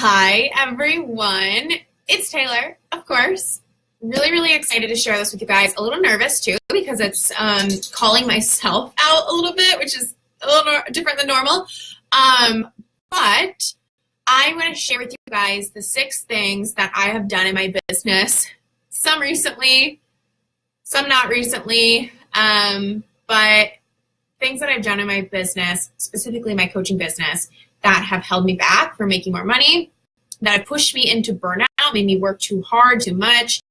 Hi, everyone. It's Taylor, of course. Really, really excited to share this with you guys. A little nervous, too, because it's calling myself out a little bit, which is a little different than normal. But I want to share with you guys the 6 things that I have done in my business. Some recently, some not recently, but things that I've done in my business, specifically my coaching business, that have held me back from making more money, that have pushed me into burnout, made me work too hard, too much,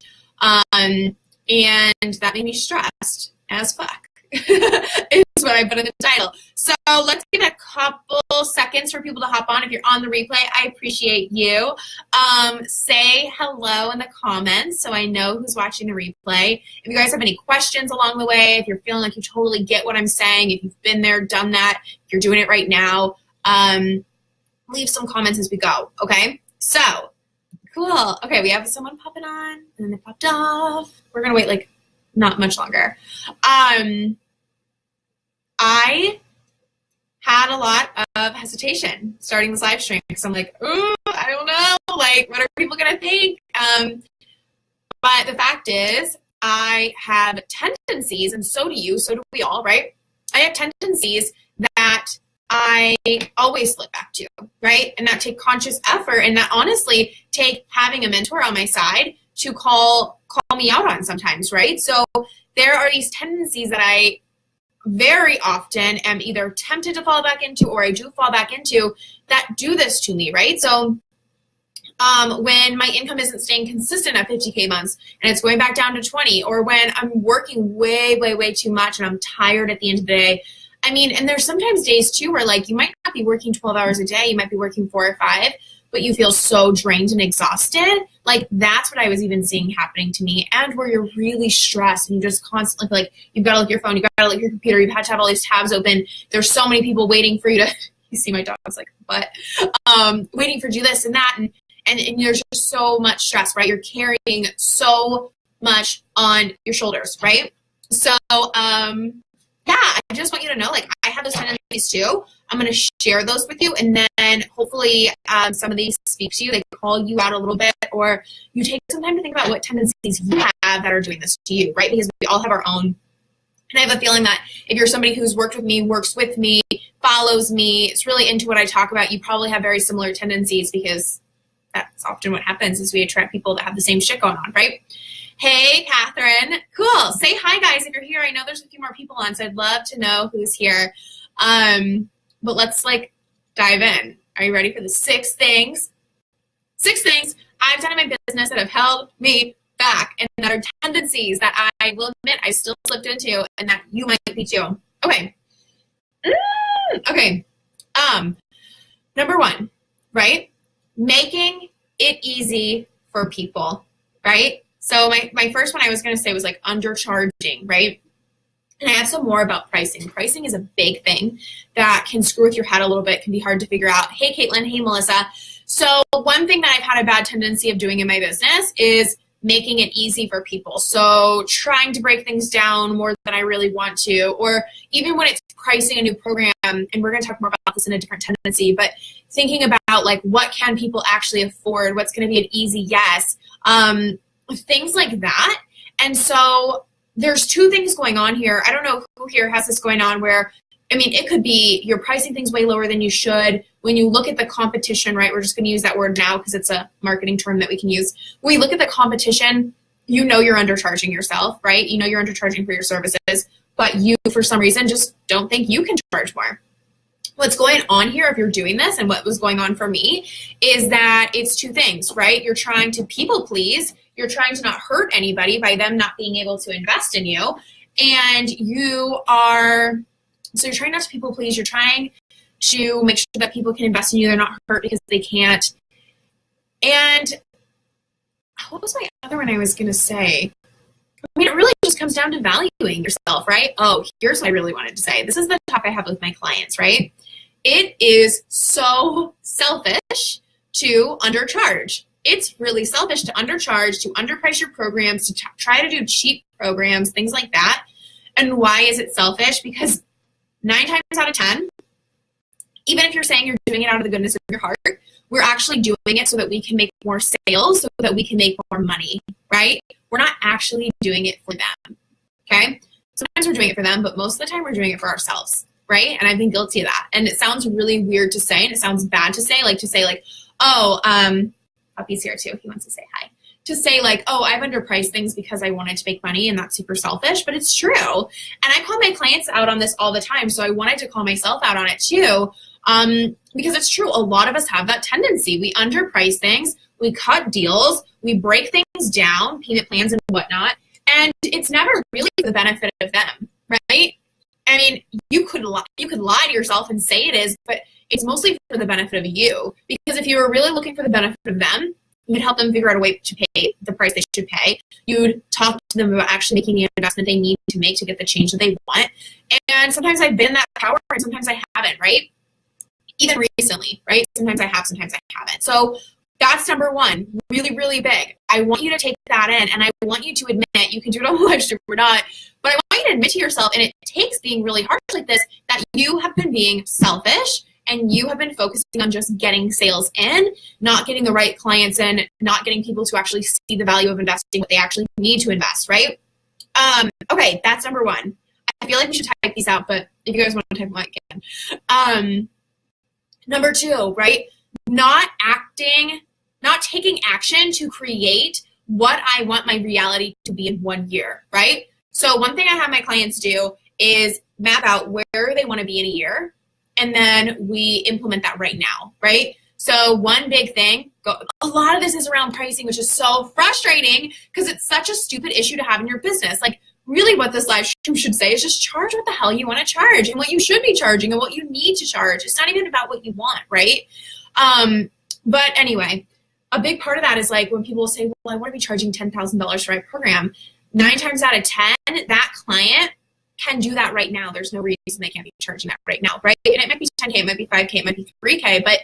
and that made me stressed as fuck, is what I put in the title. So let's give it a couple seconds for people to hop on. If you're on the replay, I appreciate you. Say hello in the comments so I know who's watching the replay. If you guys have any questions along the way, if you're feeling like you totally get what I'm saying, if you've been there, done that, if you're doing it right now, leave some comments as we go, okay? So, cool. Okay, we have someone popping on, and then they popped off. We're going to wait, like, not much longer. I had a lot of hesitation starting this live stream because I'm like, ooh, I don't know. Like, what are people going to think? But the fact is, I have tendencies, and so do you, so do we all, right? I have tendencies that I always slip back to, right? And that take conscious effort, and that honestly take having a mentor on my side to call me out on sometimes, right? So there are these tendencies that I very often am either tempted to fall back into, or I do fall back into, that do this to me, right? So when my income isn't staying consistent at 50K months and it's going back down to 20, or when I'm working way, way, way too much and I'm tired at the end of the day. I mean, and there's sometimes days too where like you might not be working 12 hours a day, you might be working 4 or 5, but you feel so drained and exhausted. Like that's what I was even seeing happening to me, and where you're really stressed and you just constantly feel like you've got to look at your phone, you've got to look at your computer, you've had to have all these tabs open. There's so many people waiting for you to, you see my dog's like, but waiting for you to do this and that. And there's just so much stress, right? You're carrying so much on your shoulders, right? So, yeah, I just want you to know, like, I have those tendencies too. I'm going to share those with you, and then hopefully some of these speak to you. They call you out a little bit, or you take some time to think about what tendencies you have that are doing this to you, right? Because we all have our own. And I have a feeling that if you're somebody who's worked with me, works with me, follows me, is really into what I talk about, you probably have very similar tendencies, because that's often what happens is we attract people that have the same shit going on, right? Hey, Catherine. Cool. Say hi, guys, if you're here. I know there's a few more people on, so I'd love to know who's here. But let's, like, dive in. Are you ready for the 6 things? 6 things I've done in my business that have held me back, and that are tendencies that I will admit I still slipped into, and that you might be too. Okay. Okay. Number 1, right? Making it easy for people, right? So my first one I was going to say was like undercharging, right? And I have some more about pricing. Pricing is a big thing that can screw with your head a little bit, can be hard to figure out. Hey, Caitlin. Hey, Melissa. So one thing that I've had a bad tendency of doing in my business is making it easy for people. So trying to break things down more than I really want to, or even when it's pricing a new program, and we're going to talk more about this in a different tendency, but thinking about like what can people actually afford, what's going to be an easy yes, things like that. And so there's 2 things going on here. I don't know who here has this going on where, I mean, it could be you're pricing things way lower than you should. When you look at the competition, right, we're just going to use that word now because it's a marketing term that we can use. When we look at the competition, you know you're undercharging yourself, right? You know you're undercharging for your services, but you, for some reason, just don't think you can charge more. What's going on here, if you're doing this, and what was going on for me, is that it's 2 things, right? You're trying to people please. You're trying to not hurt anybody by them not being able to invest in you. And you're trying not to people please. You're trying to make sure that people can invest in you. They're not hurt because they can't. And what was my other one I was going to say? I mean, it really just comes down to valuing yourself, right? Oh, here's what I really wanted to say. This is the talk I have with my clients, right? It is so selfish to undercharge. It's really selfish to undercharge, to underprice your programs, to try to do cheap programs, things like that. And why is it selfish? Because 9 times out of 10, even if you're saying you're doing it out of the goodness of your heart, we're actually doing it so that we can make more sales, so that we can make more money, right? We're not actually doing it for them, okay? Sometimes we're doing it for them, but most of the time we're doing it for ourselves, right? And I've been guilty of that. And it sounds really weird to say, and it sounds bad to say, oh, Puppy's here too. He wants to say hi. To say like, oh, I've underpriced things because I wanted to make money, and that's super selfish, but it's true. And I call my clients out on this all the time, so I wanted to call myself out on it too, because it's true. A lot of us have that tendency. We underprice things, we cut deals, we break things down, payment plans and whatnot, and it's never really for the benefit of them, right? I mean, you could lie to yourself and say it is, but it's mostly for the benefit of you, because if you were really looking for the benefit of them, you'd help them figure out a way to pay the price they should pay. You'd talk to them about actually making the investment they need to make to get the change that they want. And sometimes I've been that power, and sometimes I haven't, right? Even recently, right? Sometimes I have, sometimes I haven't. So that's number one, really, really big. I want you to take that in, and I want you to admit, you can do it on the live stream or not, but I want you to admit to yourself, and it takes being really harsh like this, that you have been being selfish, and you have been focusing on just getting sales in, not getting the right clients in, not getting people to actually see the value of investing, what they actually need to invest, right? Okay, that's number one. I feel like we should type these out, but if you guys want to type them out, you can. Number two, right? Not taking action to create what I want my reality to be in 1 year, right? So one thing I have my clients do is map out where they want to be in a year, and then we implement that right now, right? So one big thing, a lot of this is around pricing, which is so frustrating because it's such a stupid issue to have in your business. Like, really what this live stream should say is just charge what the hell you want to charge and what you should be charging and what you need to charge. It's not even about what you want, right? But anyway, a big part of that is like when people say, well, I want to be charging $10,000 for my program. 9 times out of 10, that client can do that right now. There's no reason they can't be charging that right now, right? And it might be 10K, it might be 5K, it might be 3K, but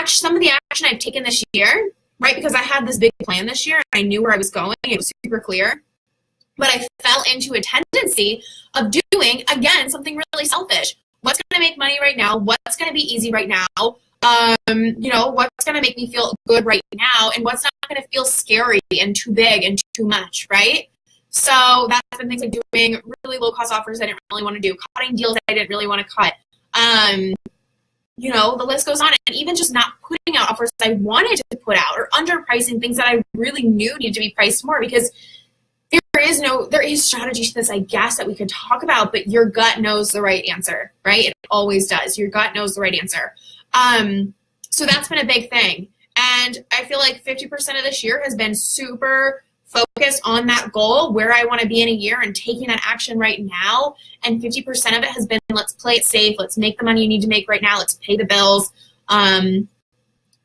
some of the action I've taken this year, right? Because I had this big plan this year, and I knew where I was going, it was super clear, but I fell into a tendency of doing, again, something really selfish. What's going to make money right now? What's going to be easy right now? What's going to make me feel good right now? And what's not going to feel scary and too big and too much, right? So that's been things like doing really low cost offers I didn't really want to do, cutting deals I didn't really want to cut. The list goes on, and even just not putting out offers I wanted to put out, or underpricing things that I really knew needed to be priced more, because there is strategy to this, I guess, that we could talk about, but your gut knows the right answer, right? It always does. Your gut knows the right answer. So that's been a big thing. And I feel like 50% of this year has been super focused on that goal, where I want to be in a year, and taking that action right now. And 50% of it has been, let's play it safe. Let's make the money you need to make right now. Let's pay the bills,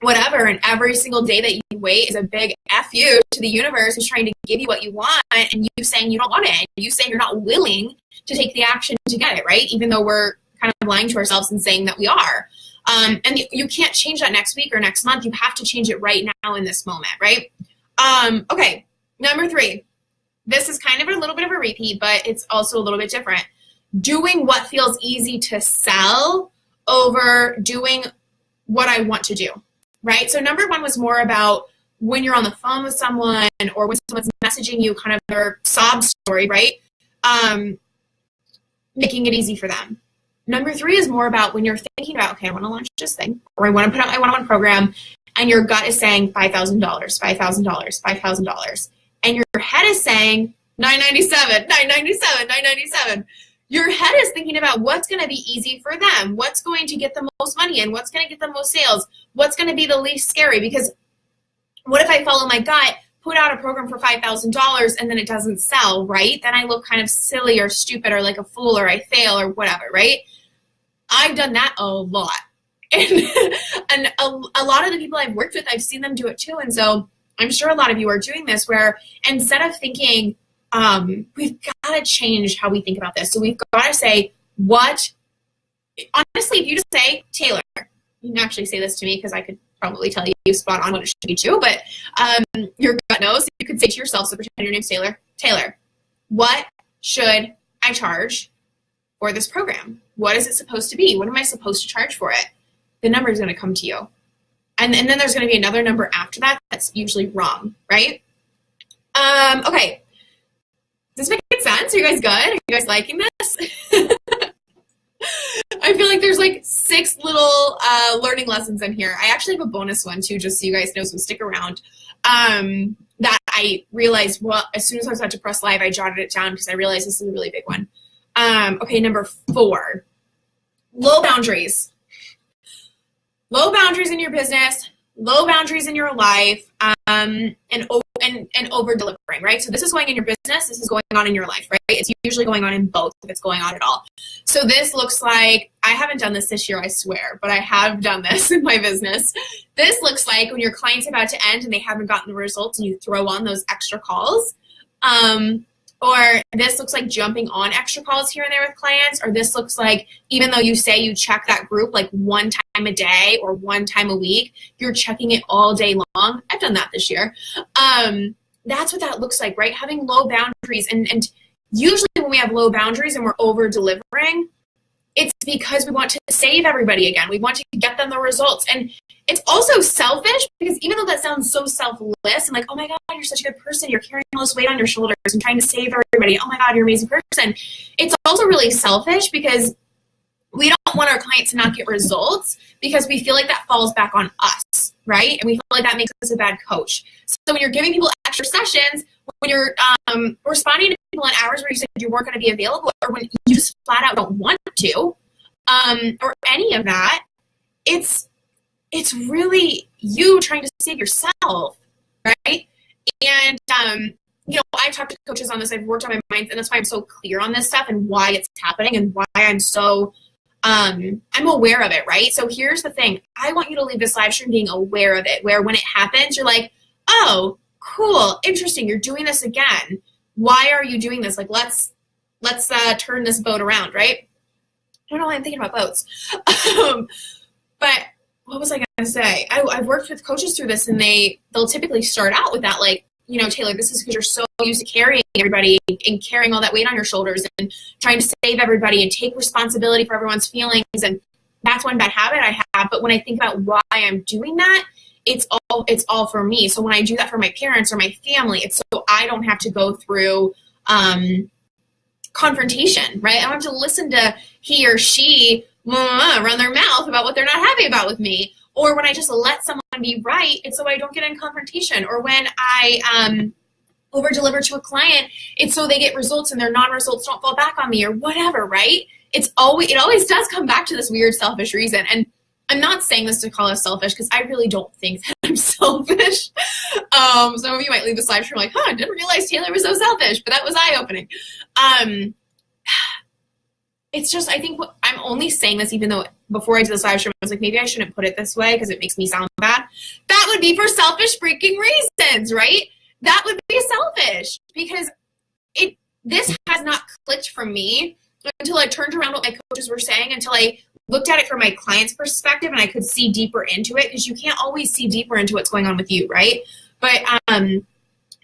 whatever. And every single day that you wait is a big F you to the universe, who's trying to give you what you want, and you saying you don't want it. And you saying you're not willing to take the action to get it, right? Even though we're kind of lying to ourselves and saying that we are. And you can't change that next week or next month. You have to change it right now in this moment, right? Okay. Number 3, this is kind of a little bit of a repeat, but it's also a little bit different. Doing what feels easy to sell over doing what I want to do, right? So number 1 was more about when you're on the phone with someone, or when someone's messaging you kind of their sob story, right? Making it easy for them. Number 3 is more about when you're thinking about, okay, I want to launch this thing, or I want to put out my one-on-one program, and your gut is saying $5,000, $5,000, $5,000. And your head is saying $997, $997, $997. Your head is thinking about what's going to be easy for them, what's going to get the most money in, what's going to get the most sales, what's going to be the least scary. Because what if I follow my gut, put out a program for $5,000, and then it doesn't sell, right? Then I look kind of silly or stupid or like a fool, or I fail or whatever, right? I've done that a lot. And a lot of the people I've worked with, I've seen them do it too. And so I'm sure a lot of you are doing this, where instead of thinking, we've got to change how we think about this. So we've got to say, honestly, if you just say, Taylor, you can actually say this to me, because I could probably tell you spot on what it should be too, but your gut knows. You could say to yourself, so pretend your name's Taylor. Taylor, what should I charge for this program? What is it supposed to be? What am I supposed to charge for it? the number is going to come to you. And then there's going to be another number after that that's usually wrong, right? Okay. Does this make sense? Are you guys good? Are you guys liking this? I feel like there's like 6 little learning lessons in here. I actually have a bonus one too, just so you guys know, so stick around. That I realized, well, as soon as I was about to press live, I jotted it down because I realized this is a really big one. Okay, number 4, low boundaries. Low boundaries in your business, low boundaries in your life, and over delivering, right? So this is going in your business, this is going on in your life, right? It's usually going on in both if it's going on at all. So this looks like, I haven't done this year, I swear, but I have done this in my business. This looks like when your client's about to end and they haven't gotten the results and you throw on those extra calls. Or this looks like jumping on extra calls here and there with clients, or this looks like even though you say you check that group like 1 time a day or 1 time a week, you're checking it all day long. I've done that this year. That's what that looks like, right? Having low boundaries. And usually when we have low boundaries and we're over delivering, it's because we want to save everybody again. We want to get them the results. And it's also selfish because even though that sounds so selfless and like, oh my God, you're such a good person. You're carrying all this weight on your shoulders and trying to save everybody. Oh my God, you're an amazing person. It's also really selfish because we don't want our clients to not get results because we feel like that falls back on us, right? And we feel like that makes us a bad coach. So when you're giving people extra sessions, when you're responding to people in hours where you said you weren't going to be available, or when you just flat out don't want to, or any of that, it's really you trying to save yourself, right? And, I've talked to coaches on this. I've worked on my mind, and that's why I'm so clear on this stuff and why it's happening and why I'm so, I'm aware of it, right? So here's the thing. I want you to leave this live stream being aware of it, where when it happens, you're like, oh, cool, interesting. You're doing this again. Why are you doing this? Like, let's turn this boat around, right? I don't know why I'm thinking about boats. But what was I going to say? I've worked with coaches through this, and they'll typically start out with that, like, Taylor, this is because you're so used to carrying everybody and carrying all that weight on your shoulders and trying to save everybody and take responsibility for everyone's feelings. And that's one bad habit I have. But when I think about why I'm doing that, it's all for me. So when I do that for my parents or my family, it's so I don't have to go through confrontation, right? I don't have to listen to he or she run their mouth about what they're not happy about with me. Or when I just let someone be right, it's so I don't get in confrontation. Or when I over deliver to a client, it's so they get results and their non-results don't fall back on me or whatever, right? It always does come back to this weird selfish reason. And I'm not saying this to call us selfish because I really don't think that I'm selfish. Some of you might leave this live stream like, I didn't realize Taylor was so selfish, but that was eye-opening. It's just, I think I'm only saying this even though before I did this live stream, I was like, maybe I shouldn't put it this way because it makes me sound bad. That would be for selfish freaking reasons, right? That would be selfish because this has not clicked for me until I turned around what my coaches were saying, until I looked at it from my client's perspective and I could see deeper into it, because you can't always see deeper into what's going on with you, right? But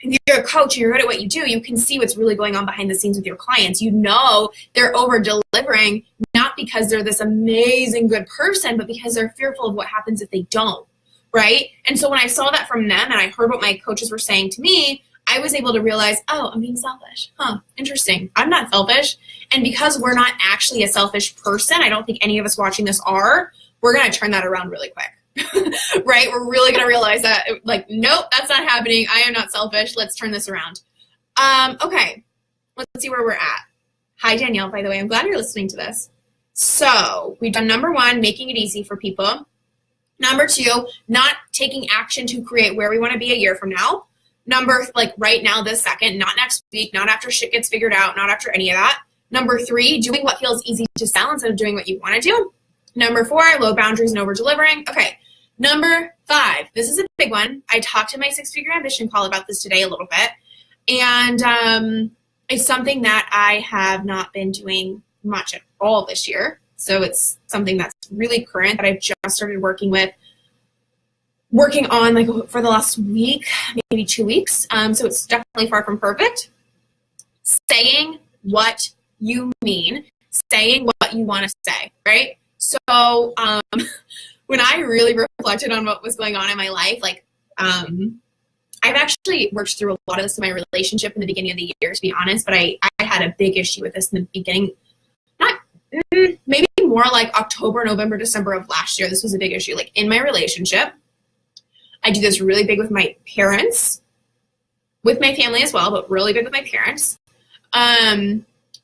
if you're a coach and you're good at what you do, you can see what's really going on behind the scenes with your clients. They're over-delivering, not because they're this amazing good person, but because they're fearful of what happens if they don't, right? And so when I saw that from them and I heard what my coaches were saying to me, I was able to realize, I'm being selfish. Interesting. I'm not selfish. And because we're not actually a selfish person, I don't think any of us watching this are, we're going to turn that around really quick. Right? We're really going to realize that, like, nope, that's not happening. I am not selfish. Let's turn this around. Okay. Let's see where we're at. Hi, Danielle, by the way. I'm glad you're listening to this. So we've done number 1, making it easy for people. Number 2, not taking action to create where we want to be a year from now. Number, like right now, this second, not next week, not after shit gets figured out, not after any of that. Number 3, doing what feels easy to sell instead of doing what you want to do. Number 4, low boundaries and over-delivering. Okay. Number 5, this is a big one. I talked to my 6-figure ambition call about this today a little bit. And it's something that I have not been doing much at all this year. So it's something that's really current that I've just started working on like for the last week, maybe 2 weeks. So it's definitely far from perfect. Saying what you mean, saying what you want to say, right? So when I really reflected on what was going on in my life, like, I've actually worked through a lot of this in my relationship in the beginning of the year, to be honest, but I had a big issue with this in the beginning, maybe more like October, November, December of last year. This was a big issue. Like in my relationship, I do this really big with my parents, with my family as well, but really big with my parents,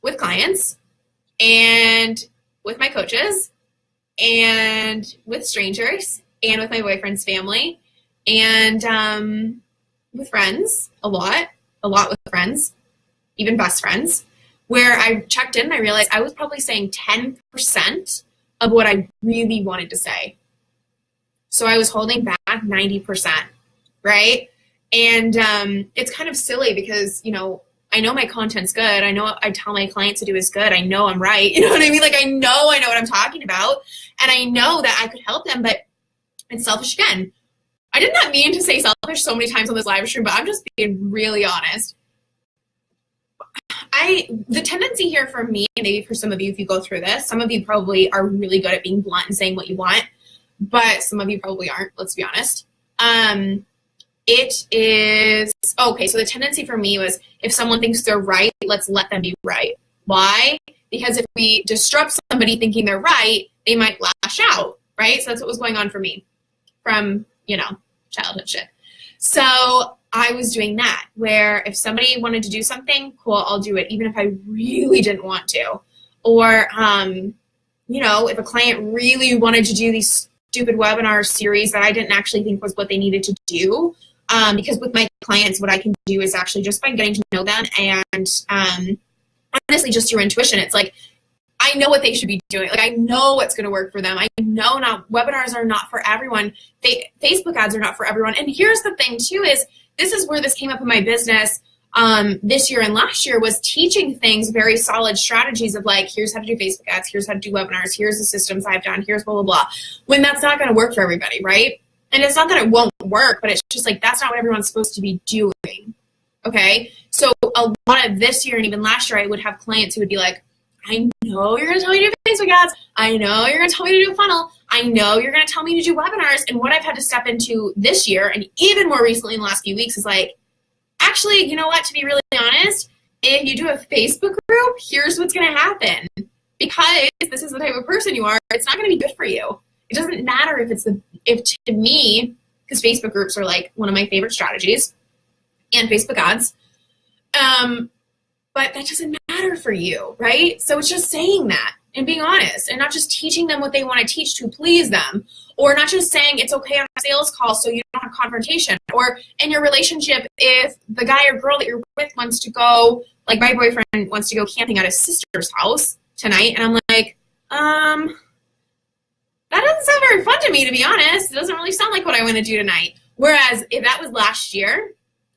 with clients, and with my coaches, and with strangers, and with my boyfriend's family, and with friends, a lot with friends, even best friends, where I checked in and I realized I was probably saying 10% of what I really wanted to say. So I was holding back 90%, right? And it's kind of silly because, you know, I know my content's good. I know what I tell my clients to do is good. I know I'm right. You know what I mean? Like I know what I'm talking about. And I know that I could help them, but it's selfish again. I did not mean to say selfish so many times on this live stream, but I'm just being really honest. The tendency here for me, and maybe for some of you, if you go through this, some of you probably are really good at being blunt and saying what you want, but some of you probably aren't, let's be honest. It is, okay, so the tendency for me was if someone thinks they're right, let's let them be right. Why? Because if we disrupt somebody thinking they're right, they might lash out, right? So that's what was going on for me from, you know, childhood shit. So I was doing that, where if somebody wanted to do something, cool, I'll do it, even if I really didn't want to. Or, you know, if a client really wanted to do these stupid webinar series that I didn't actually think was what they needed to do, because with my clients, what I can do is actually just by getting to know them and honestly just your intuition. It's like, I know what they should be doing. Like I know what's going to work for them. I know not webinars are not for everyone. Facebook ads are not for everyone. And here's the thing too is this is where this came up in my business this year and last year was teaching things, very solid strategies of like, here's how to do Facebook ads, here's how to do webinars, here's the systems I've done, here's blah, blah, blah. When that's not going to work for everybody, right? And it's not that it won't work, but it's just like, that's not what everyone's supposed to be doing. Okay. So a lot of this year and even last year, I would have clients who would be like, I know you're going to tell me to do Facebook ads. I know you're going to tell me to do a funnel. I know you're going to tell me to do webinars. And what I've had to step into this year, and even more recently in the last few weeks, is like, actually, you know what, to be really honest, if you do a Facebook group, here's what's going to happen. Because this is the type of person you are, it's not going to be good for you. It doesn't matter if to me, because Facebook groups are like one of my favorite strategies, and Facebook ads, but that doesn't matter for you, right? So it's just saying that and being honest and not just teaching them what they want to teach to please them, or not just saying it's okay on a sales call so you don't have confrontation, or in your relationship, if the guy or girl that you're with wants to go, like my boyfriend wants to go camping at his sister's house tonight, and I'm like, that doesn't sound very fun to me, to be honest. It doesn't really sound like what I want to do tonight. Whereas if that was last year,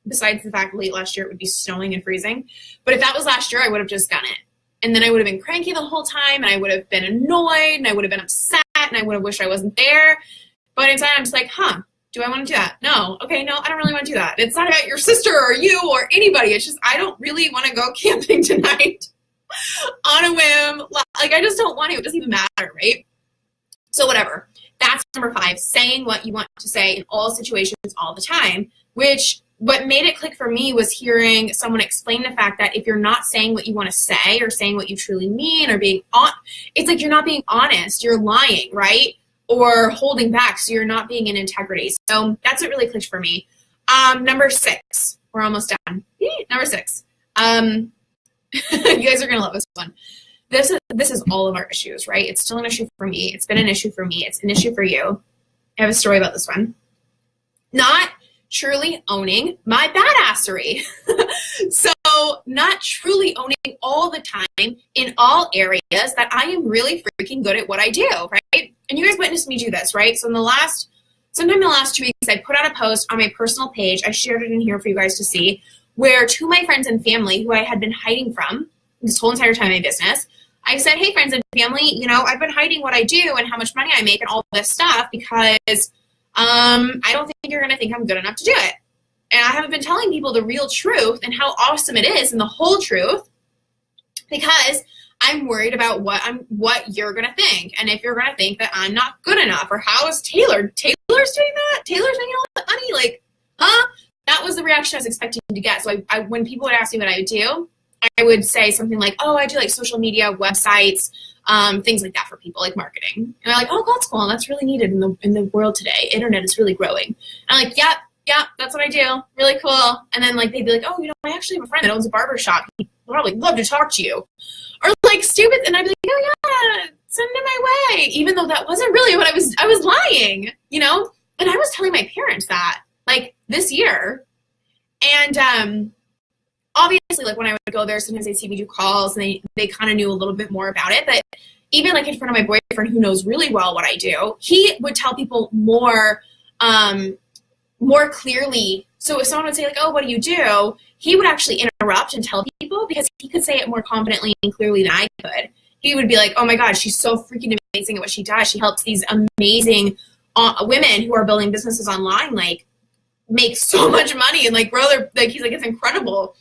besides the fact late last year it would be snowing and freezing, but if that was last year, I would have just done it. And then I would have been cranky the whole time, and I would have been annoyed, and I would have been upset, and I would have wished I wasn't there. But inside I'm just like, do I want to do that? No. Okay, no, I don't really want to do that. It's not about your sister or you or anybody. It's just I don't really want to go camping tonight on a whim. Like, I just don't want to. It doesn't even matter, right? So whatever. That's number 5, saying what you want to say in all situations all the time, which what made it click for me was hearing someone explain the fact that if you're not saying what you want to say or saying what you truly mean or being on, it's like you're not being honest, you're lying, right? Or holding back, so you're not being in integrity. So that's what really clicked for me. Number 6, we're almost done. Number 6. You guys are going to love this one. This is all of our issues, right? It's still an issue for me. It's been an issue for me. It's an issue for you. I have a story about this one. Not truly owning my badassery. So not truly owning all the time in all areas that I am really freaking good at what I do, right? And you guys witnessed me do this, right? So sometime in the last 2 weeks, I put out a post on my personal page. I shared it in here for you guys to see, where to my friends and family who I had been hiding from this whole entire time in my business, I said, hey, friends and family, I've been hiding what I do and how much money I make and all this stuff because I don't think you're going to think I'm good enough to do it. And I haven't been telling people the real truth and how awesome it is and the whole truth because I'm worried about what you're going to think. And if you're going to think that I'm not good enough, or how is Taylor's doing that? Taylor's making all that money? Like, huh? That was the reaction I was expecting to get. So I when people would ask me what I would do, I would say something like, oh, I do like social media, websites, things like that for people, like marketing. And they're like, oh, that's cool. That's really needed in the world today. Internet is really growing. And I'm like, yep, that's what I do. Really cool. And then like they'd be like, oh, I actually have a friend that owns a barber shop. He'd probably love to talk to you. Or like stupid. And I'd be like, oh yeah, send it my way. Even though that wasn't really what I was lying, And I was telling my parents that like this year. And obviously, like when I would go there, sometimes they'd see me do calls and they kind of knew a little bit more about it. But even like in front of my boyfriend, who knows really well what I do, he would tell people more clearly. So if someone would say like, oh, what do you do? He would actually interrupt and tell people because he could say it more confidently and clearly than I could. He would be like, oh my God, she's so freaking amazing at what she does. She helps these amazing women who are building businesses online, like make so much money and like grow their, like, he's like, it's incredible.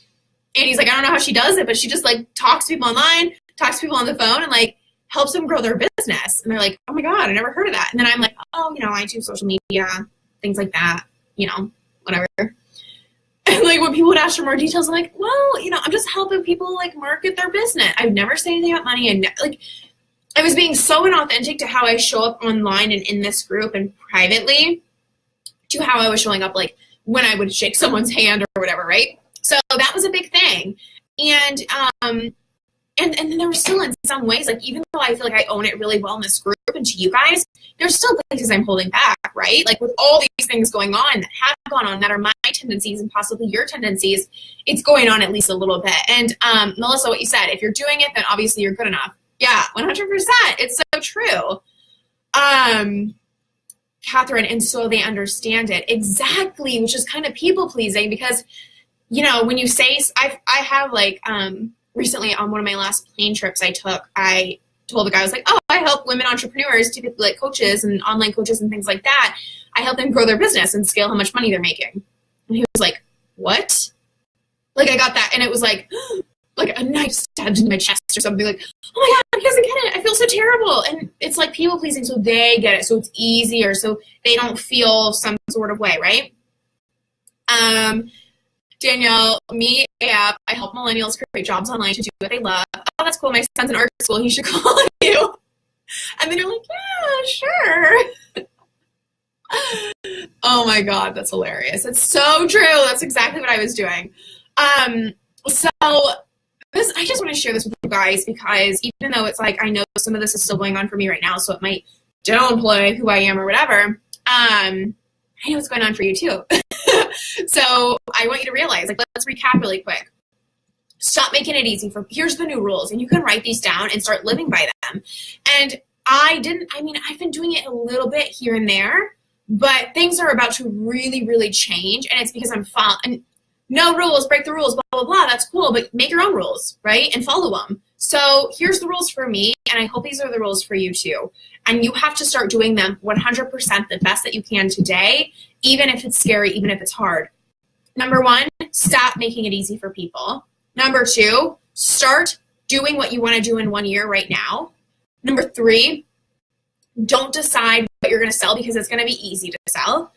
And he's like, I don't know how she does it, but she just like talks to people online, talks to people on the phone, and like helps them grow their business. And they're like, oh my God, I never heard of that. And then I'm like, oh, I do social media, things like that, whatever. And like when people would ask for more details, I'm like, well, I'm just helping people like market their business. I've never said anything about money. And like, I was being so inauthentic to how I show up online and in this group and privately to how I was showing up like when I would shake someone's hand or whatever, right? So that was a big thing. And then there were still in some ways, like even though I feel like I own it really well in this group and to you guys, there's still places I'm holding back, right? Like with all these things going on that have gone on that are my tendencies and possibly your tendencies, it's going on at least a little bit. And Melissa, what you said, if you're doing it, then obviously you're good enough. Yeah, 100%. It's so true. Catherine, and so they understand it. Exactly, which is kind of people pleasing because, when you say, I have like, recently on one of my last plane trips I took, I told the guy, I was like, oh, I help women entrepreneurs, typically like coaches and online coaches and things like that. I help them grow their business and scale how much money they're making. And he was like, what? Like I got that. And it was like a knife stabbed into my chest or something, like, oh my God, he doesn't get it. I feel so terrible. And it's like people pleasing so they get it. So it's easier. So they don't feel some sort of way, right? Danielle, me, AF, I help millennials create jobs online to do what they love. Oh, that's cool. My son's in art school. He should call you. And then you're like, yeah, sure. Oh my God, that's hilarious. It's so true. That's exactly what I was doing. So I just want to share this with you guys because even though it's like I know some of this is still going on for me right now, so it might downplay who I am or whatever, I know what's going on for you too. So I want you to realize, like, let's recap really quick. Stop making it easy here's the new rules, and you can write these down and start living by them. And I've been doing it a little bit here and there, but things are about to really, really change, and it's because I'm following. No rules, break the rules, blah, blah, blah. That's cool, but make your own rules, right? And follow them. So here's the rules for me, and I hope these are the rules for you too. And you have to start doing them 100% the best that you can today, even if it's scary, even if it's hard. Number 1, stop making it easy for people. Number 2, start doing what you want to do in 1 year right now. Number 3, don't decide what you're going to sell because it's going to be easy to sell.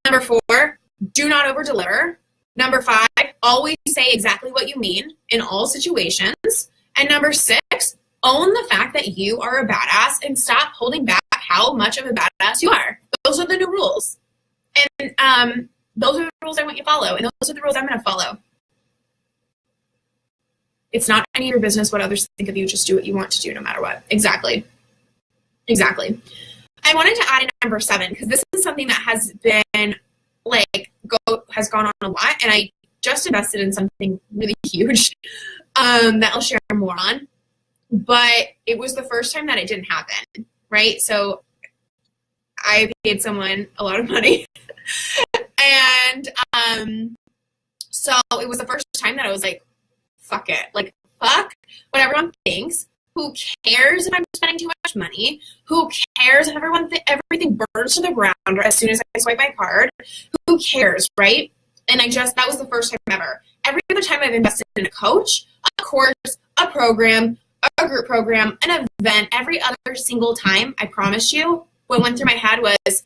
Number 4, do not over-deliver. Number 5, always say exactly what you mean in all situations. And number 6, own the fact that you are a badass and stop holding back how much of a badass you are. Those are the new rules. And those are the rules I want you to follow. And those are the rules I'm going to follow. It's not any of your business what others think of you. Just do what you want to do no matter what. Exactly. I wanted to add in number 7 because this is something that has been has gone on a lot, and I just invested in something really huge that I'll share more on. But it was the first time that it didn't happen, right? So I paid someone a lot of money, and so it was the first time that I was like, fuck it, like fuck what everyone thinks. Who cares if I'm spending too much money? Who cares if everything burns to the ground as soon as I swipe my card? Who cares, right? And that was the first time ever. Every other time I've invested in a coach, a course, a program, a group program, an event, every other single time, I promise you, what went through my head was,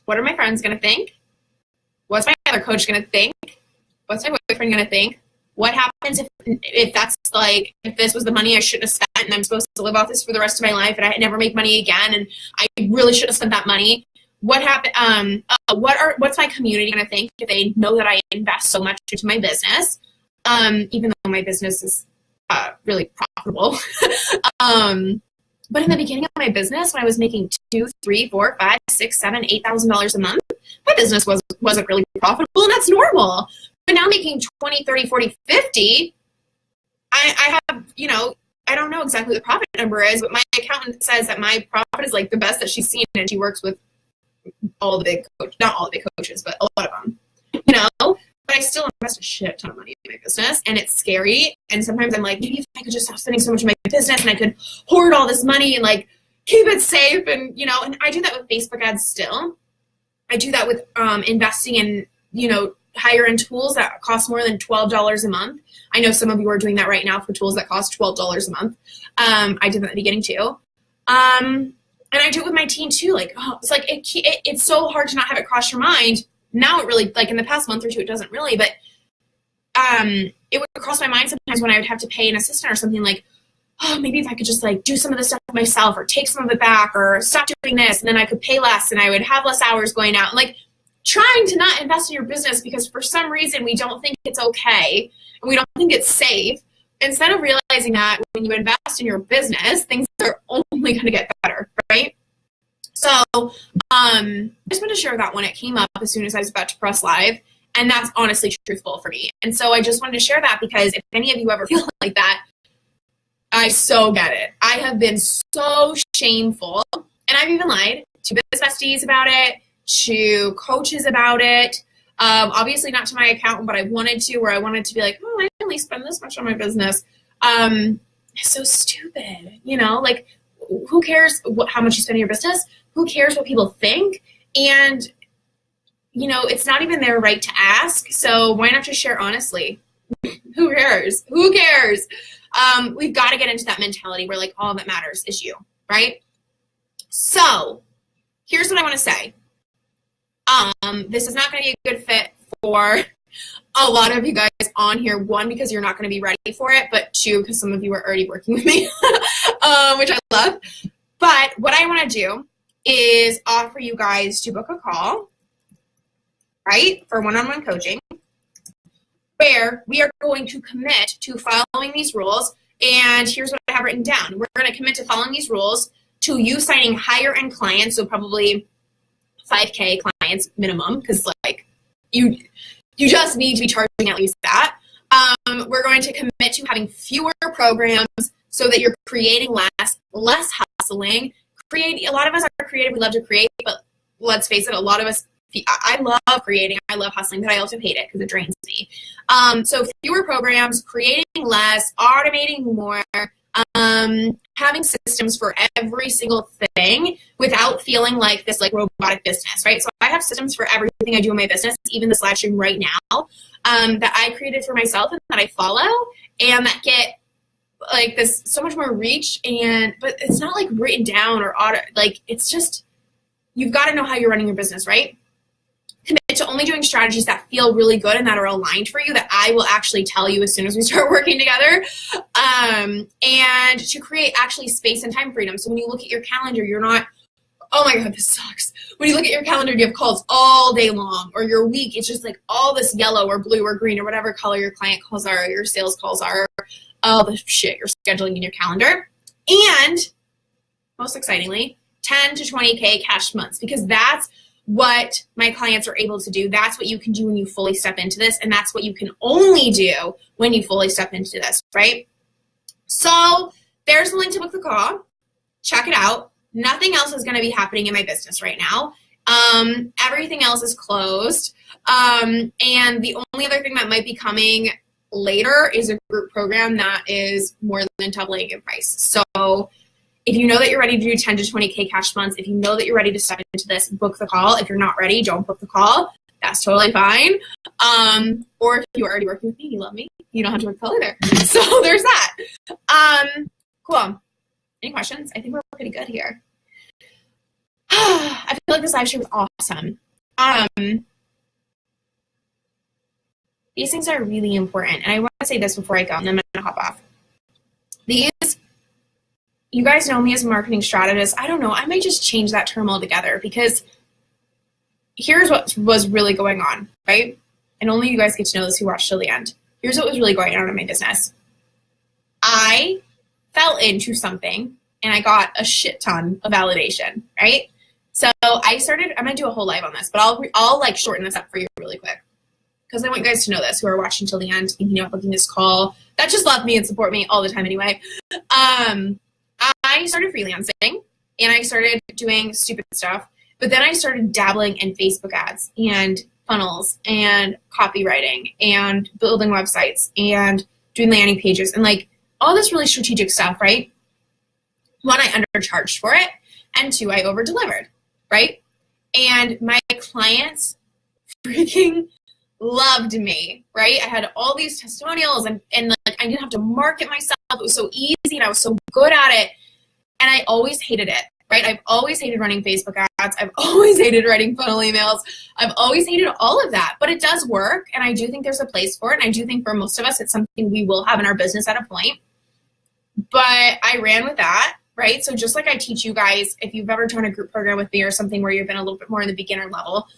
what are my friends going to think? What's my other coach going to think? What's my boyfriend going to think? What happens if that's like, if this was the money I shouldn't have spent and I'm supposed to live off this for the rest of my life and I never make money again and I really should have spent that money? What happened? What's my community going to think if they know that I invest so much into my business? Even though my business is really profitable. But in the beginning of my business, when I was making $2,000, $3,000, $4,000, $5,000, $6,000, $7,000, $8,000 a month, my business wasn't really profitable, and that's normal. But now making 20, 30, 40, 50, I have, I don't know exactly what the profit number is, but my accountant says that my profit is like the best that she's seen, and she works with all the big coaches, not all the big coaches, but a lot of them, But I still invest a shit ton of money in my business, and it's scary. And sometimes I'm like, maybe if I could just stop spending so much on my business and I could hoard all this money and like keep it safe. And, and I do that with Facebook ads still. I do that with investing in, higher end tools that cost more than $12 a month. I know some of you are doing that right now for tools that cost $12 a month. I did that at the beginning too. And I do it with my team too. Like, it's like, it's so hard to not have it cross your mind. Now it really, like in the past month or two, it doesn't really, but it would cross my mind sometimes when I would have to pay an assistant or something like, maybe if I could just like do some of the stuff myself or take some of it back or stop doing this, and then I could pay less and I would have less hours going out. And like trying to not invest in your business because for some reason we don't think it's okay and we don't think it's safe. Instead of realizing that when you invest in your business, things are only going to get better, right? So I just wanted to share that when it came up as soon as I was about to press live, and that's honestly truthful for me. And so I just wanted to share that because if any of you ever feel like that, I so get it. I have been so shameful, and I've even lied to business besties about it, to coaches about it, obviously not to my accountant, but I wanted to, where I wanted to be like, I only spend this much on my business. It's so stupid, like who cares how much you spend on your business? Who cares what people think? And, it's not even their right to ask. So why not just share honestly? Who cares? Who cares? We've got to get into that mentality where like all that matters is you, right? So here's what I want to say. This is not going to be a good fit for a lot of you guys on here. One, because you're not going to be ready for it, but two, because some of you are already working with me, which I love. But what I want to do is offer you guys to book a call, right, for one-on-one coaching, where we are going to commit to following these rules. And here's what I have written down. We're going to commit to following these rules, to you signing higher end clients, so probably 5K clients minimum, because like you just need to be charging at least that. We're going to commit to having fewer programs so that you're creating less hustling. A lot of us are creative. We love to create, but let's face it, a lot of us, I love creating. I love hustling, but I also hate it because it drains me. So fewer programs, creating less, automating more, having systems for every single thing without feeling like this like robotic business, right? So I have systems for everything I do in my business, even this live stream right now, that I created for myself and that I follow, and that get like this so much more reach, but it's not like written down or like it's just, you've got to know how you're running your business, right? Commit to only doing strategies that feel really good and that are aligned for you, that I will actually tell you as soon as we start working together, and to create actually space and time freedom. So when you look at your calendar, you're not, oh my God, this sucks. When you look at your calendar, you have calls all day long, or your week, it's just like all this yellow or blue or green or whatever color your client calls are, or your sales calls are, all the shit you're scheduling in your calendar. And most excitingly, 10 to 20K cash months, because that's what my clients are able to do. That's what you can do when you fully step into this. And that's what you can only do when you fully step into this, right? So there's the link to book the call. Check it out. Nothing else is going to be happening in my business right now. Everything else is closed. And the only other thing that might be coming later is a group program that is more than doubling in price. So if you know that you're ready to do 10 to 20K cash months, if you know that you're ready to step into this, book the call. If you're not ready, don't book the call. that's totally fine. Or if you're already working with me, you love me, you don't have to work with either. So there's that. Cool. Any questions? I think we're pretty good here. I feel like this live stream was awesome. These things are really important. And I want to say this before I go, and then I'm going to hop off. You guys know me as a marketing strategist. I don't know. I might just change that term altogether, because here's what was really going on, right? And only you guys get to know this who watched till the end. Here's what was really going on in my business. I fell into something and I got a shit ton of validation, right? So I'm going to do a whole live on this, but I'll like shorten this up for you really quick, because I want you guys to know this, who are watching till the end, thinking about booking this call, that just love me and support me all the time anyway. I started freelancing and I started doing stupid stuff, but then I started dabbling in Facebook ads and funnels and copywriting and building websites and doing landing pages and like all this really strategic stuff, right? One, I undercharged for it, and two, I over-delivered, right? And my clients freaking loved me, right? I had all these testimonials and like I didn't have to market myself. It was so easy and I was so good at it. And I always hated it, right? I've always hated running Facebook ads. I've always hated writing funnel emails. I've always hated all of that, but it does work. And I do think there's a place for it. And I do think for most of us, it's something we will have in our business at a point. But I ran with that, right? So just like I teach you guys, if you've ever done a group program with me or something where you've been a little bit more in the beginner level,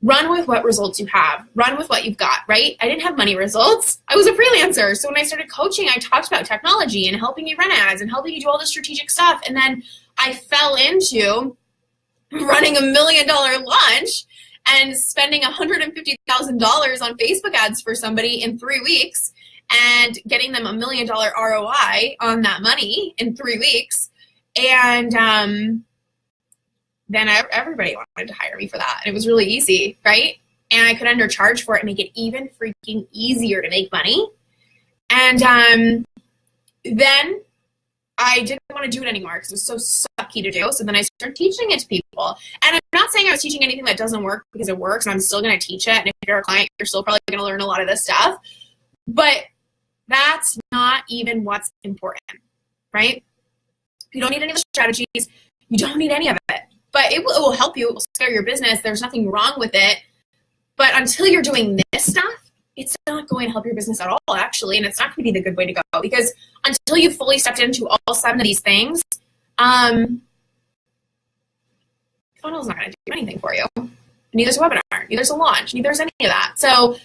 run with what results you have. Run with what you've got, right? I didn't have money results. I was a freelancer. So when I started coaching, I talked about technology and helping you run ads and helping you do all the strategic stuff. And then I fell into running $1 million launch and spending $150,000 on Facebook ads for somebody in 3 weeks and getting them $1 million ROI on that money in 3 weeks. And then everybody wanted to hire me for that. And it was really easy, right? And I could undercharge for it and make it even freaking easier to make money. And then I didn't want to do it anymore because it was so sucky to do. So then I started teaching it to people. And I'm not saying I was teaching anything that doesn't work, because it works, and I'm still going to teach it. And if you're a client, you're still probably going to learn a lot of this stuff. But that's not even what's important, right? You don't need any of the strategies. You don't need any of it. But it will help you. It will scale your business. There's nothing wrong with it. But until you're doing this stuff, it's not going to help your business at all, actually. And it's not going to be the good way to go. Because until you've fully stepped into all 7 of these things, funnel's not going to do anything for you. Neither's a webinar. Neither's a launch. Neither's any of that. So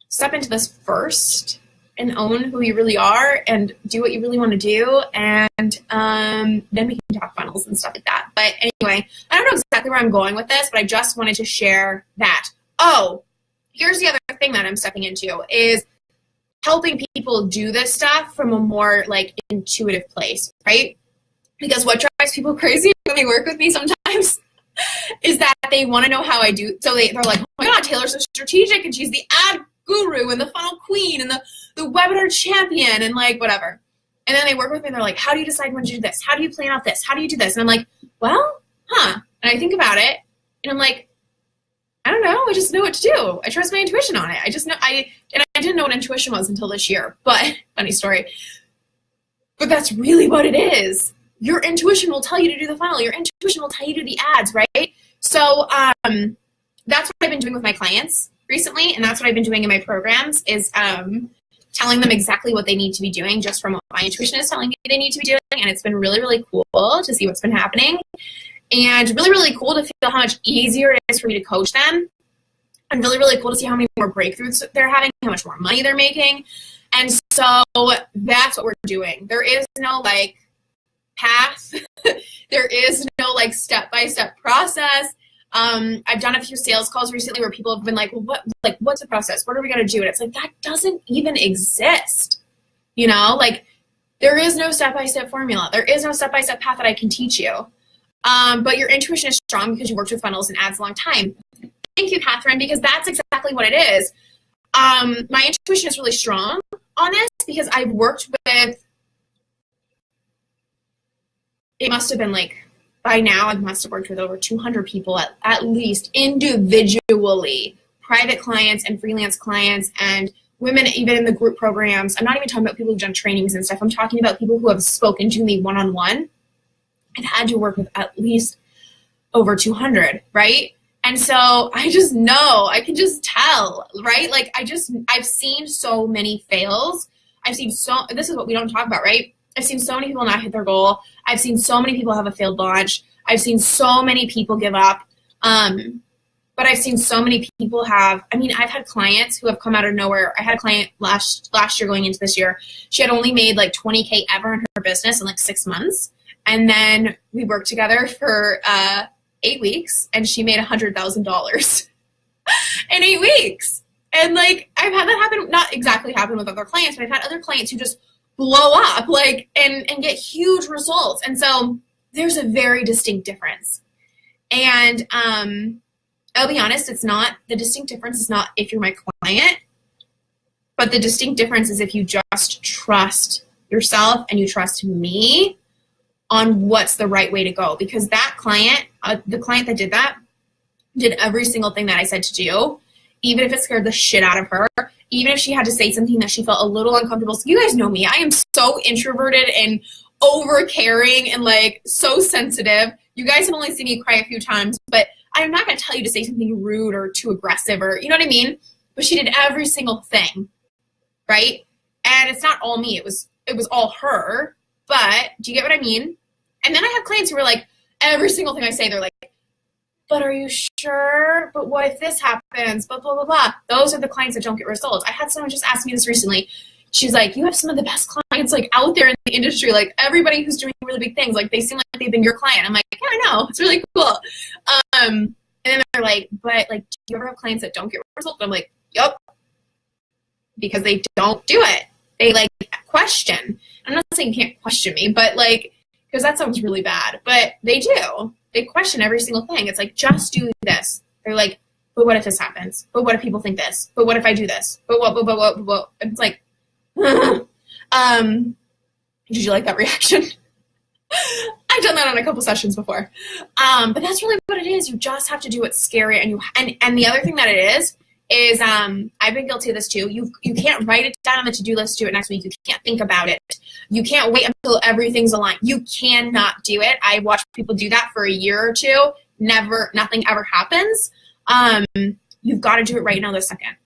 step into this first and own who you really are and do what you really want to do. And then we can talk funnels and stuff like that. But anyway, I don't know exactly where I'm going with this, but I just wanted to share that. Oh, here's the other thing that I'm stepping into is helping people do this stuff from a more like intuitive place, right? Because what drives people crazy when they work with me sometimes is that they want to know how I do. So they're like, oh my God, Taylor's so strategic and she's the ad guru and the funnel queen and the webinar champion and like whatever. And then they work with me and they're like, how do you decide when to do this? How do you plan out this? How do you do this? And I'm like, well, And I think about it and I'm like, I don't know. I just know what to do. I trust my intuition on it. I just know I didn't know what intuition was until this year, but funny story. But that's really what it is. Your intuition will tell you to do the funnel. Your intuition will tell you to do the ads, right? So that's what I've been doing with my clients recently, and that's what I've been doing in my programs is telling them exactly what they need to be doing just from what my intuition is telling me they need to be doing, and it's been really, really cool to see what's been happening, and really, really cool to feel how much easier it is for me to coach them, and really, really cool to see how many more breakthroughs they're having, how much more money they're making, and so that's what we're doing. There is no, like, path. There is no, like, step-by-step process. I've done a few sales calls recently where people have been like, well, what's the process? What are we going to do? And it's like, that doesn't even exist. You know, like there is no step-by-step formula. There is no step-by-step path that I can teach you. But your intuition is strong because you worked with funnels and ads a long time. Thank you, Catherine, because that's exactly what it is. My intuition is really strong on this because I've worked with, it must have been like by now I must have worked with over 200 people at least individually, private clients and freelance clients and women even in the group programs. I'm not even talking about people who've done trainings and stuff. I'm talking about people who have spoken to me one-on-one. I've had to work with at least over 200, right? And so I just know, I can just tell, right? Like I've seen so many fails. This is what we don't talk about, right? I've seen so many people not hit their goal. I've seen so many people have a failed launch. I've seen so many people give up. But I've seen so many people I've had clients who have come out of nowhere. I had a client last year going into this year. She had only made like $20K ever in her business in like 6 months. And then we worked together for 8 weeks and she made $100,000 in 8 weeks. And like, I've had that happen, not exactly happen with other clients, but I've had other clients who just blow up like, and get huge results. And so there's a very distinct difference. And, I'll be honest, the distinct difference is not if you're my client, but the distinct difference is if you just trust yourself and you trust me on what's the right way to go. Because that client, the client that did that, did every single thing that I said to do, even if it scared the shit out of her, even if she had to say something that she felt a little uncomfortable. So you guys know me. I am so introverted and over caring and like so sensitive. You guys have only seen me cry a few times, but I'm not going to tell you to say something rude or too aggressive or, you know what I mean? But she did every single thing, right? And it's not all me. It was all her. But do you get what I mean? And then I have clients who are like, every single thing I say, they're like, but are you sure? But what if this happens? Blah, blah, blah, blah. Those are the clients that don't get results. I had someone just ask me this recently. She's like, you have some of the best clients like out there in the industry. Like everybody who's doing really big things, like they seem like they've been your client. I'm like, yeah, I know. It's really cool. And then they're like, but like, do you ever have clients that don't get results? I'm like, yep. Because they don't do it. They like question. I'm not saying you can't question me, but like, because that sounds really bad, but they do. They question every single thing. It's like, just do this. They're like, but what if this happens? But what if people think this? But what if I do this? But what? And it's like, did you like that reaction? I've done that on a couple sessions before. But that's really what it is. You just have to do what's scary. And the other thing that it is I've been guilty of this too. You can't write it down on the to-do list, do it next week. You can't think about it. You can't wait until everything's aligned. You cannot do it. I watch people do that for a year or two. Nothing ever happens. You've got to do it right now this second,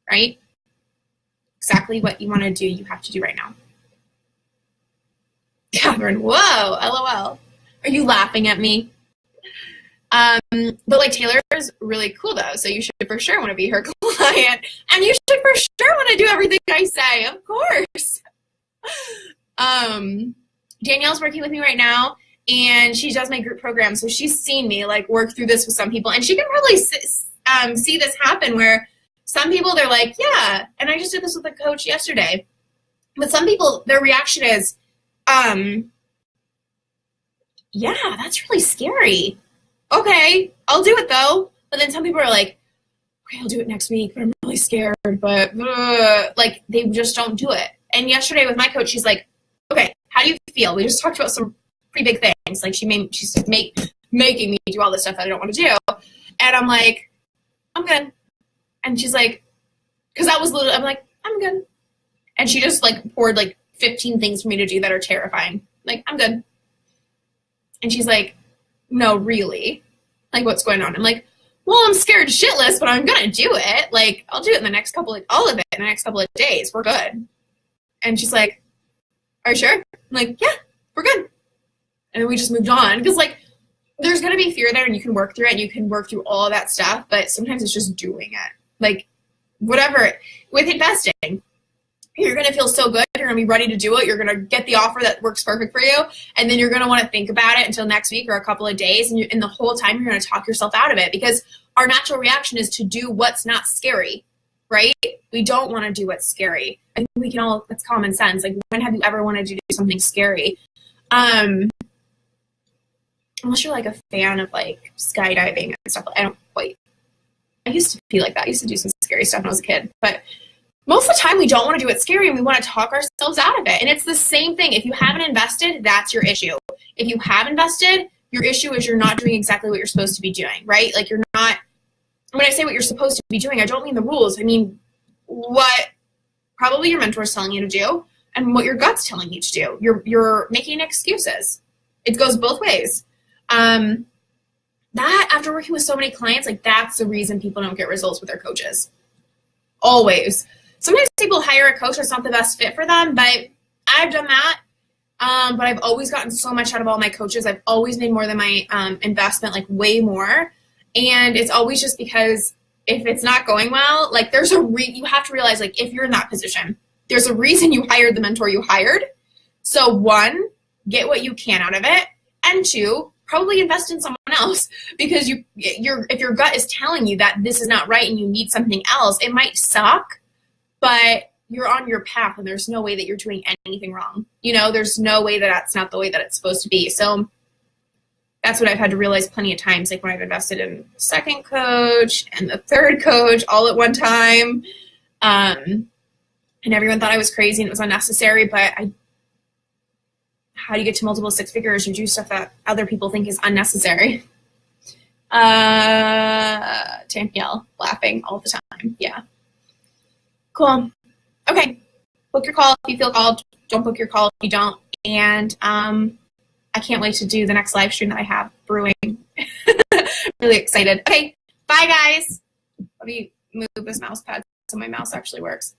right? Exactly what you want to do, you have to do right now. Catherine, whoa, LOL. Are you laughing at me? But like Taylor is really cool though, so you should for sure want to be her client, and you should for sure want to do everything I say, of course. Danielle's working with me right now, and she does my group program, so she's seen me like work through this with some people, and she can probably see this happen where some people, they're like, yeah, and I just did this with a coach yesterday, but some people, their reaction is, yeah, that's really scary. Okay, I'll do it though. But then some people are like, okay, I'll do it next week, but I'm really scared, but like they just don't do it. And yesterday with my coach, she's like, okay, how do you feel? We just talked about some pretty big things. Like she's making me do all this stuff that I don't want to do. And I'm like, I'm good. And she's like, because that was literally, I'm like, I'm good. And she just like poured like 15 things for me to do that are terrifying. Like, I'm good. And she's like, no, really? Like, what's going on? I'm like, well, I'm scared shitless, but I'm going to do it. Like, I'll do it in the next couple of days. We're good. And she's like, are you sure? I'm like, yeah, we're good. And then we just moved on. Because, like, there's going to be fear there, and you can work through it, and you can work through all of that stuff, but sometimes it's just doing it. Like, whatever. With investing, you're going to feel so good. You're going to be ready to do it. You're going to get the offer that works perfect for you. And then you're going to want to think about it until next week or a couple of days. And the whole time you're going to talk yourself out of it, because our natural reaction is to do what's not scary, right? We don't want to do what's scary. I think we can all, that's common sense. Like, when have you ever wanted to do something scary? Unless you're like a fan of like skydiving and stuff. I used to be like that. I used to do some scary stuff when I was a kid, but most of the time we don't want to do it scary, and we want to talk ourselves out of it. And it's the same thing. If you haven't invested, that's your issue. If you have invested, Your issue is you're not doing exactly what you're supposed to be doing, right? Like you're not, when I say what you're supposed to be doing, I don't mean the rules. I mean what probably your mentor is telling you to do and what your gut's telling you to do. You're making excuses. It goes both ways. That after working with so many clients, like that's the reason people don't get results with their coaches. Always. Sometimes people hire a coach that's not the best fit for them, but I've done that. But I've always gotten so much out of all my coaches. I've always made more than my investment, like way more. And it's always just because if it's not going well, like there's you have to realize, like if you're in that position, there's a reason you hired the mentor you hired. So 1, get what you can out of it. And 2, probably invest in someone else, because if your gut is telling you that this is not right and you need something else, it might suck, but you're on your path and there's no way that you're doing anything wrong. You know, there's no way that that's not the way that it's supposed to be. So that's what I've had to realize plenty of times, like when I've invested in the second coach and the third coach all at one time. And everyone thought I was crazy and it was unnecessary, but how do you get to multiple 6 figures? You do stuff that other people think is unnecessary. Danielle laughing all the time. Yeah. Cool. Okay. Book your call if you feel called. Don't book your call if you don't. And I can't wait to do the next live stream that I have brewing. Really excited. Okay. Bye, guys. Let me move this mouse pad so my mouse actually works.